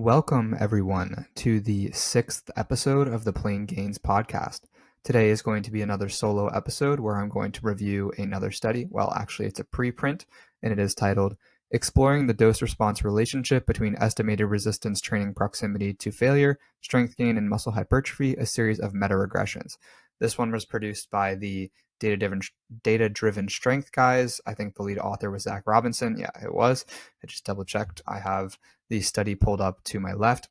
Welcome, everyone, to the 6th episode of the PlainGains podcast. Today is going to be another solo episode where I'm going to review another study. Well, actually, it's a preprint, and it is titled Exploring the Dose-Response Relationship Between Estimated Resistance Training Proximity to Failure, Strength Gain, and Muscle Hypertrophy, a series of meta-regressions. This one was produced by the data-driven strength guys. I think the lead author was Zach Robinson. Yeah, it was. I just double-checked. I have the study pulled up to my left,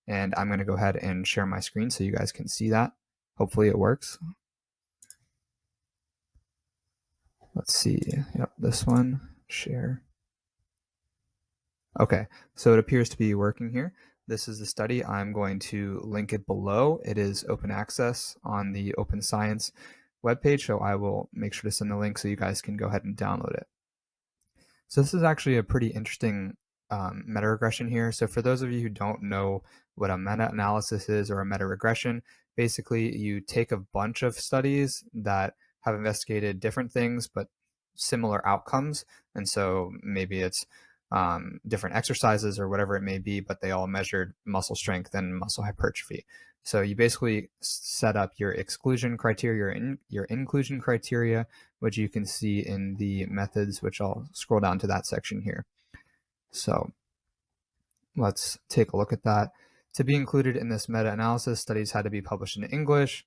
and I'm going to go ahead and share my screen so you guys can see that. Hopefully it works. Let's see. Yep, this one. Share. Okay, so it appears to be working here. This is the study. I'm going to link it below. It is open access on the Open Science webpage, so I will make sure to send the link so you guys can go ahead and download it. So this is actually a pretty interesting meta-regression here. So for those of you who don't know what a meta-analysis is or a meta-regression, basically you take a bunch of studies that have investigated different things but similar outcomes. And so maybe it's different exercises or whatever it may be, but they all measured muscle strength and muscle hypertrophy. So you basically set up your exclusion criteria, your inclusion criteria, which you can see in the methods, which I'll scroll down to that section here. So let's take a look at that. To be included in this meta-analysis, studies had to be published in English,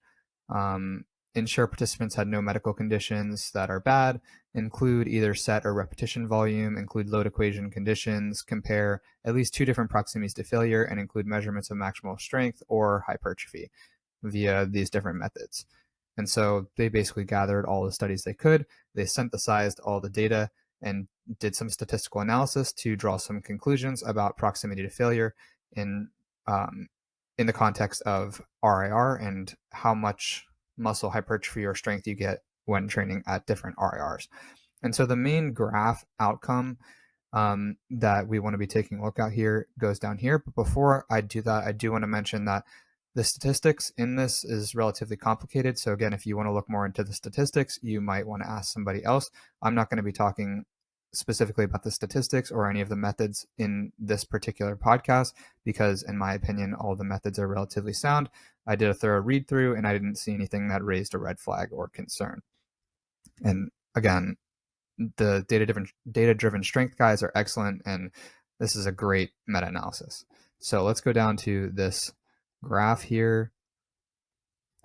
ensure participants had no medical conditions that are bad, include either set or repetition volume, include load equation conditions, compare at least 2 different proximities to failure, and include measurements of maximal strength or hypertrophy via these different methods. And so they basically gathered all the studies they could, they synthesized all the data, and did some statistical analysis to draw some conclusions about proximity to failure in the context of RIR and how much muscle hypertrophy or strength you get when training at different RIRs. And so the main graph outcome that we want to be taking a look at here goes down here. But before I do that, I do want to mention that the statistics in this is relatively complicated. So again, if you want to look more into the statistics, you might want to ask somebody else. I'm not going to be talking specifically about the statistics or any of the methods in this particular podcast because, in my opinion, all the methods are relatively sound. I did a thorough read through and I didn't see anything that raised a red flag or concern. And again, the data-driven strength guys are excellent, and this is a great meta-analysis. So let's go down to this graph here.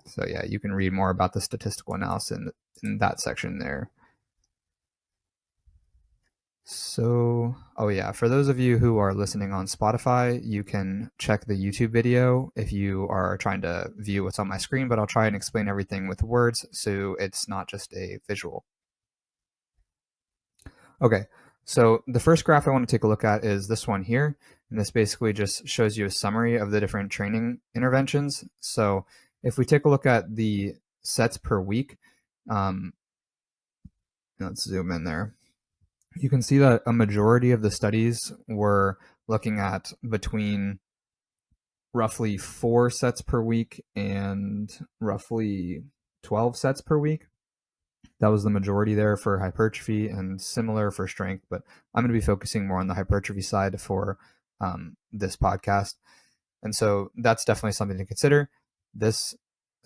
So yeah, you can read more about the statistical analysis in that section there. So, oh yeah, for those of you who are listening on Spotify, you can check the YouTube video if you are trying to view what's on my screen, but I'll try and explain everything with words so it's not just a visual. Okay, so the first graph I want to take a look at is this one here, and this basically just shows you a summary of the different training interventions. So if we take a look at the sets per week, let's zoom in there. You can see that a majority of the studies were looking at between roughly 4 sets per week and roughly 12 sets per week. That was the majority there for hypertrophy and similar for strength, but I'm going to be focusing more on the hypertrophy side for this podcast. And so that's definitely something to consider. This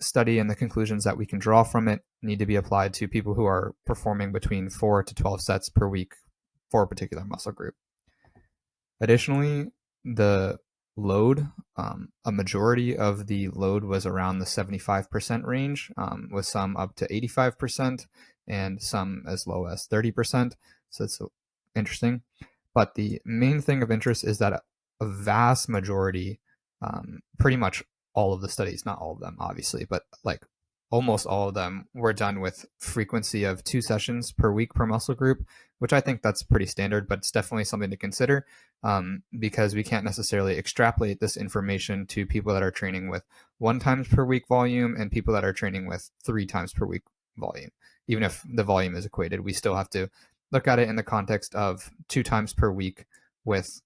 study and the conclusions that we can draw from it need to be applied to people who are performing between 4 to 12 sets per week for a particular muscle group. Additionally, the load, a majority of the load was around the 75% range, with some up to 85% and some as low as 30%. So it's interesting. But the main thing of interest is that a vast majority, pretty much all of the studies, not all of them obviously, but like almost all of them were done with frequency of 2 sessions per week per muscle group, which I think that's pretty standard, but it's definitely something to consider because we can't necessarily extrapolate this information to people that are training with 1 times per week volume and people that are training with 3 times per week volume. Even if the volume is equated, we still have to look at it in the context of 2 times per week with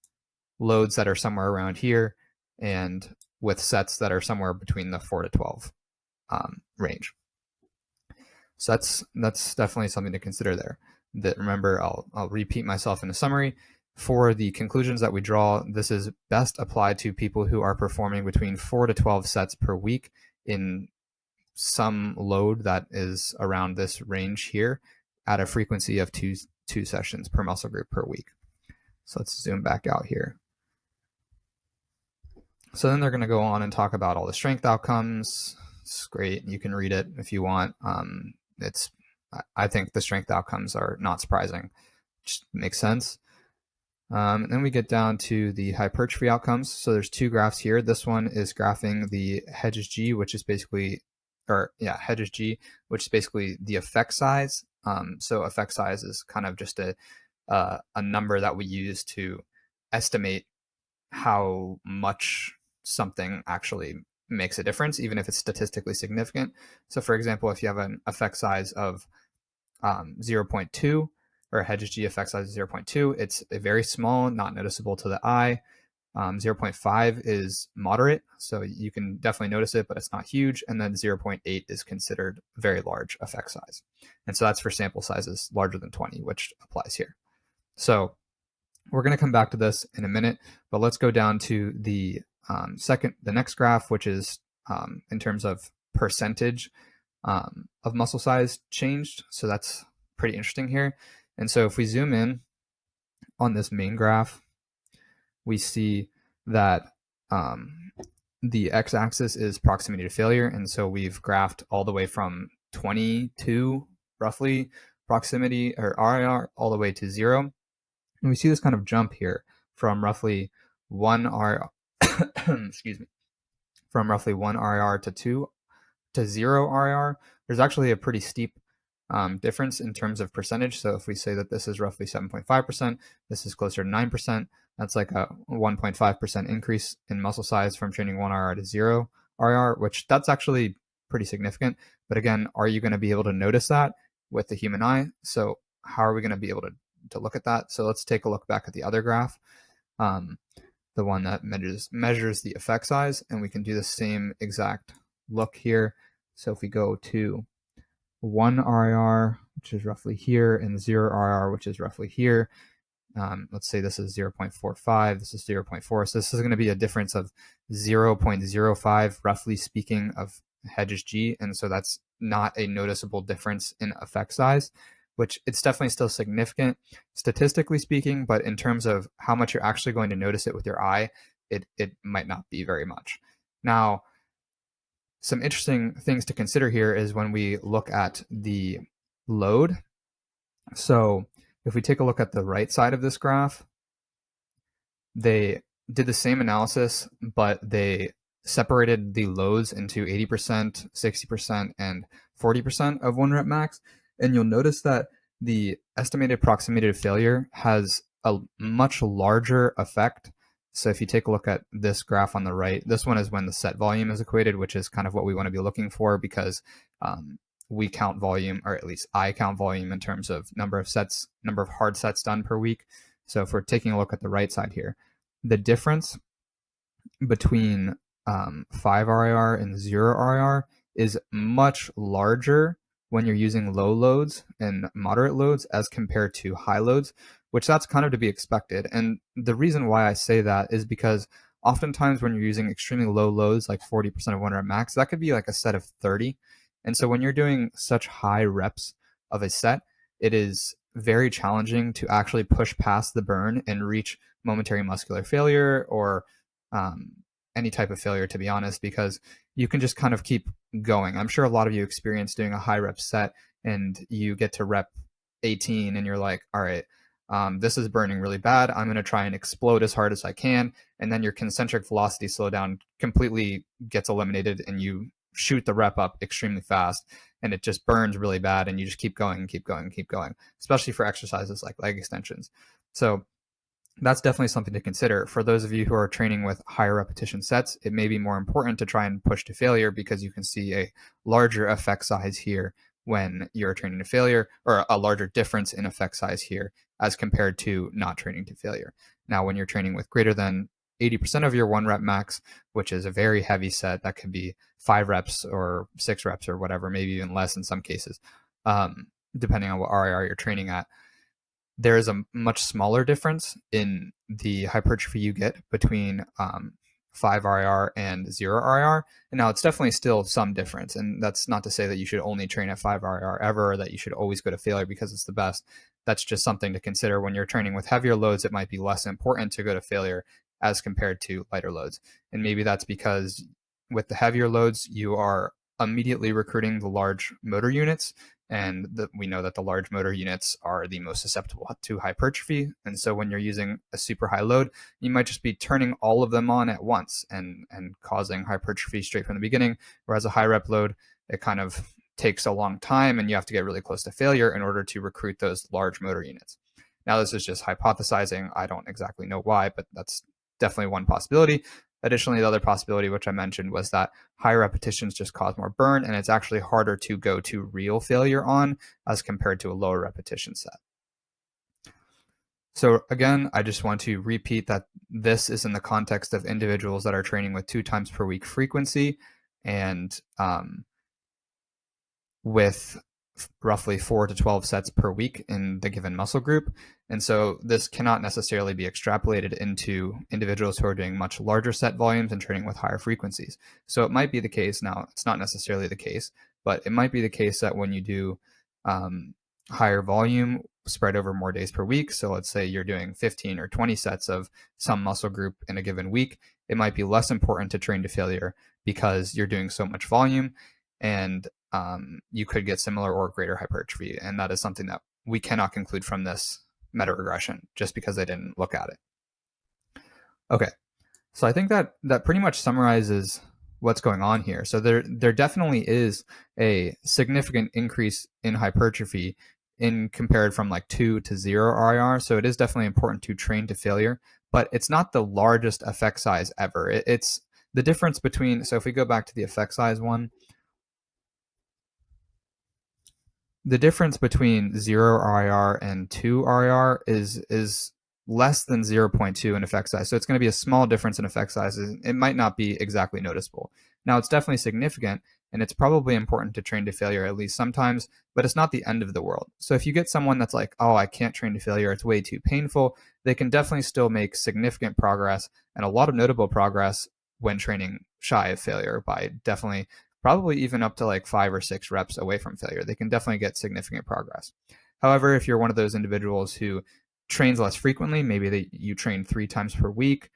loads that are somewhere around here and with sets that are somewhere between the 4 to 12 range. So that's definitely something to consider there. That, remember, I'll repeat myself in a summary. For the conclusions that we draw, this is best applied to people who are performing between 4 to 12 sets per week in some load that is around this range here at a frequency of two sessions per muscle group per week. So let's zoom back out here. So then they're going to go on and talk about all the strength outcomes. It's great. You can read it if you want. I think the strength outcomes are not surprising. Just makes sense. And then we get down to the hypertrophy outcomes. So there's two graphs here. This one is graphing the Hedges G, which is basically, Hedges G, which is basically the effect size. So effect size is kind of just a number that we use to estimate how much something actually makes a difference, even if it's statistically significant. So for example, if you have an effect size of 0.2, or a Hedges G effect size of 0.2, it's very small, not noticeable to the eye. 0.5 is moderate, so you can definitely notice it, but it's not huge. And then 0.8 is considered very large effect size. And so that's for sample sizes larger than 20, which applies here. So we're going to come back to this in a minute, but let's go down to the next graph, which is in terms of percentage of muscle size changed. So that's pretty interesting here. And so if we zoom in on this main graph, we see that the x-axis is proximity to failure. And so we've graphed all the way from 20 to roughly proximity or RIR all the way to 0. And we see this kind of jump here from roughly 1 RIR, excuse me, from roughly 1 RIR to 2 to 0 RIR. There's actually a pretty steep difference in terms of percentage. So if we say that this is roughly 7.5%, this is closer to 9%, that's like a 1.5% increase in muscle size from training 1 RR to 0 RR, which that's actually pretty significant. But again, are you going to be able to notice that with the human eye? So how are we going to be able to look at that? So let's take a look back at the other graph, the one that measures the effect size, and we can do the same exact look here. So if we go to 1 RIR, which is roughly here, and 0 RIR, which is roughly here. Let's say this is 0.45, this is 0.4. So this is going to be a difference of 0.05, roughly speaking, of Hedges G. And so that's not a noticeable difference in effect size, which it's definitely still significant statistically speaking, but in terms of how much you're actually going to notice it with your eye, it might not be very much. Now, some interesting things to consider here is when we look at the load. So if we take a look at the right side of this graph, they did the same analysis, but they separated the loads into 80%, 60%, and 40% of 1 rep max. And you'll notice that the estimated proximity to failure has a much larger effect. So if you take a look at this graph on the right, this one is when the set volume is equated, which is kind of what we want to be looking for, because we count volume, or at least I count volume in terms of number of hard sets done per week. So if we're taking a look at the right side here, the difference between 5 RIR and 0 RIR is much larger when you're using low loads and moderate loads as compared to high loads, which that's kind of to be expected. And the reason why I say that is because oftentimes when you're using extremely low loads, like 40% of 1 rep max, that could be like a set of 30. And so when you're doing such high reps of a set, it is very challenging to actually push past the burn and reach momentary muscular failure or any type of failure, to be honest, because you can just kind of keep going. I'm sure a lot of you experience doing a high rep set and you get to rep 18 and you're like, all right, this is burning really bad. I'm going to try and explode as hard as I can. And then your concentric velocity slowdown completely gets eliminated and you shoot the rep up extremely fast and it just burns really bad and you just keep going and keep going and keep going, especially for exercises like leg extensions. So that's definitely something to consider. For those of you who are training with higher repetition sets, it may be more important to try and push to failure because you can see a larger effect size here when you're training to failure, or a larger difference in effect size here as compared to not training to failure. Now, when you're training with greater than 80% of your 1 rep max, which is a very heavy set, that could be 5 reps or 6 reps or whatever, maybe even less in some cases, depending on what RIR you're training at. there is a much smaller difference in the hypertrophy you get between 5 RIR and 0 RIR. And now it's definitely still some difference. And that's not to say that you should only train at 5 RIR ever, or that you should always go to failure because it's the best. That's just something to consider. When you're training with heavier loads, it might be less important to go to failure as compared to lighter loads. And maybe that's because with the heavier loads, you are immediately recruiting the large motor units, and we know that the large motor units are the most susceptible to hypertrophy. And so when you're using a super high load, you might just be turning all of them on at once and causing hypertrophy straight from the beginning. Whereas a high rep load, it kind of takes a long time, and you have to get really close to failure in order to recruit those large motor units. Now, this is just hypothesizing. I don't exactly know why, but that's definitely one possibility. Additionally, the other possibility, which I mentioned, was that higher repetitions just cause more burn, and it's actually harder to go to real failure on as compared to a lower repetition set. So again, I just want to repeat that this is in the context of individuals that are training with 2 times per week frequency and with roughly 4 to 12 sets per week in the given muscle group. And so this cannot necessarily be extrapolated into individuals who are doing much larger set volumes and training with higher frequencies. So it might be the case, now it's not necessarily the case, but it might be the case that when you do higher volume spread over more days per week, so let's say you're doing 15 or 20 sets of some muscle group in a given week, it might be less important to train to failure because you're doing so much volume, and you could get similar or greater hypertrophy. And that is something that we cannot conclude from this meta regression just because they didn't look at it. Okay, so I think that pretty much summarizes what's going on here. So there definitely is a significant increase in hypertrophy in compared from like 2 to 0 RIR. So it is definitely important to train to failure, but it's not the largest effect size ever. It's the difference between, so if we go back to the effect size one, the difference between 0 RIR and 2 RIR is less than 0.2 in effect size. So it's going to be a small difference in effect sizes. It might not be exactly noticeable. Now, it's definitely significant, and it's probably important to train to failure at least sometimes, but it's not the end of the world. So if you get someone that's like, oh, I can't train to failure, it's way too painful, they can definitely still make significant progress and a lot of notable progress when training shy of failure by definitely probably even up to like 5 or 6 reps away from failure. They can definitely get significant progress. However, if you're one of those individuals who trains less frequently, maybe you train 3 times per week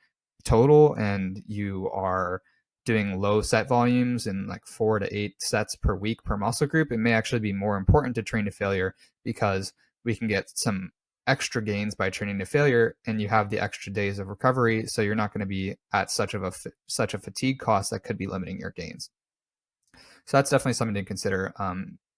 total, and you are doing low set volumes in like 4 to 8 sets per week per muscle group, it may actually be more important to train to failure because we can get some extra gains by training to failure, and you have the extra days of recovery, so you're not going to be at such a fatigue cost that could be limiting your gains. So that's definitely something to consider.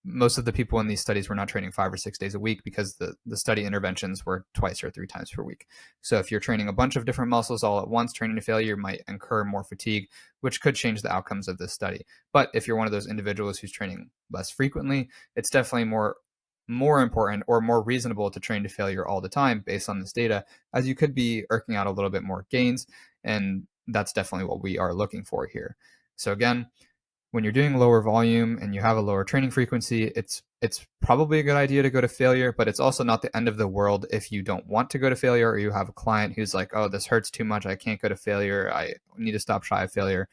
Most of the people in these studies were not training 5 or 6 days a week because the study interventions were 2 or 3 times per week. So if you're training a bunch of different muscles all at once, training to failure might incur more fatigue, which could change the outcomes of this study. But if you're one of those individuals who's training less frequently, it's definitely more important or more reasonable to train to failure all the time based on this data, as you could be irking out a little bit more gains, and that's definitely what we are looking for here. So again, when you're doing lower volume and you have a lower training frequency, it's probably a good idea to go to failure, but it's also not the end of the world if you don't want to go to failure, or you have a client who's like, oh, this hurts too much, I can't go to failure, I need to stop shy of failure.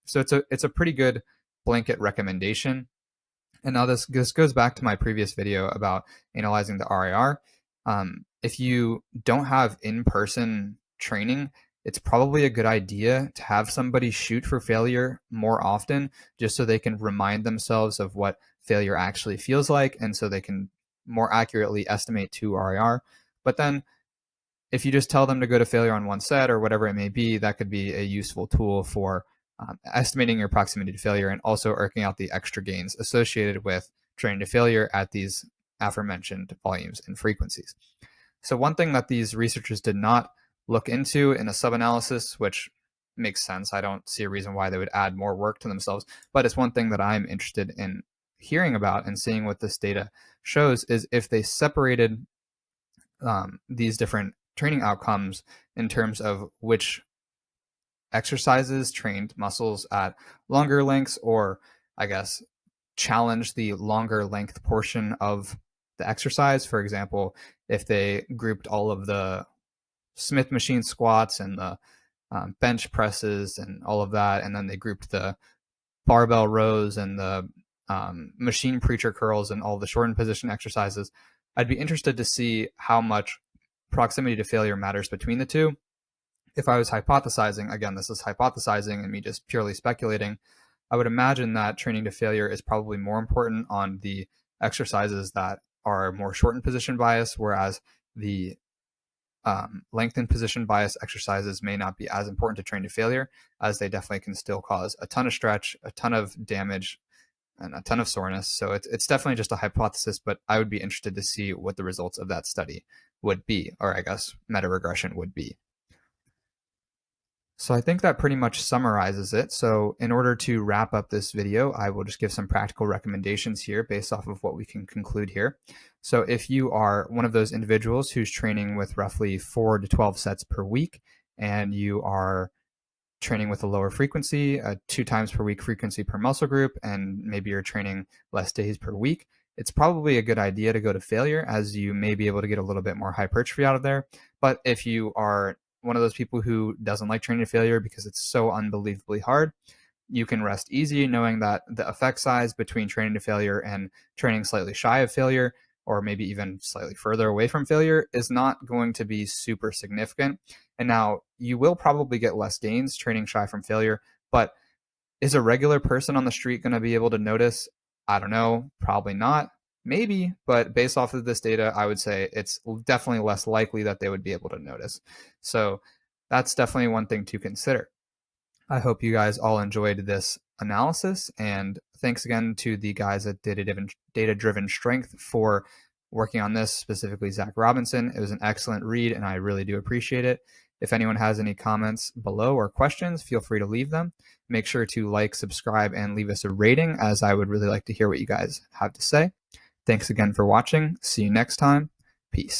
So it's a pretty good blanket recommendation. And now this goes back to my previous video about analyzing the RIR. If you don't have in-person training, it's probably a good idea to have somebody shoot for failure more often, just so they can remind themselves of what failure actually feels like, and so they can more accurately estimate 2 RIR. But then if you just tell them to go to failure on one set or whatever it may be, that could be a useful tool for estimating your proximity to failure and also irking out the extra gains associated with training to failure at these aforementioned volumes and frequencies. So one thing that these researchers did not look into in a sub-analysis, which makes sense, I don't see a reason why they would add more work to themselves, but it's one thing that I'm interested in hearing about and seeing what this data shows, is if they separated these different training outcomes in terms of which exercises trained muscles at longer lengths, or I guess challenge the longer length portion of the exercise. For example, if they grouped all of the Smith machine squats and the bench presses and all of that, and then they grouped the barbell rows and the machine preacher curls and all the shortened position exercises, I'd be interested to see how much proximity to failure matters between the two. If I was hypothesizing, again, this is hypothesizing and me just purely speculating, I would imagine that training to failure is probably more important on the exercises that are more shortened position bias, whereas the lengthened position bias exercises may not be as important to train to failure, as they definitely can still cause a ton of stretch, a ton of damage, and a ton of soreness. So it's definitely just a hypothesis, but I would be interested to see what the results of that study would be, or I guess meta regression would be. So I think that pretty much summarizes it. So in order to wrap up this video, I will just give some practical recommendations here based off of what we can conclude here. So if you are one of those individuals who's training with roughly 4 to 12 sets per week, and you are training with a lower frequency, a 2 times per week frequency per muscle group, and maybe you're training less days per week, it's probably a good idea to go to failure, as you may be able to get a little bit more hypertrophy out of there. But if you are one of those people who doesn't like training to failure because it's so unbelievably hard, you can rest easy knowing that the effect size between training to failure and training slightly shy of failure, or maybe even slightly further away from failure, is not going to be super significant. And now you will probably get less gains training shy from failure, but is a regular person on the street going to be able to notice? I don't know, probably not. Maybe, but based off of this data, I would say it's definitely less likely that they would be able to notice. So that's definitely one thing to consider. I hope you guys all enjoyed this analysis, and thanks again to the guys at Data Driven Strength for working on this, specifically Zach Robinson. It was an excellent read, and I really do appreciate it. If anyone has any comments below or questions, feel free to leave them. Make sure to like, subscribe, and leave us a rating, as I would really like to hear what you guys have to say. Thanks again for watching. See you next time. Peace.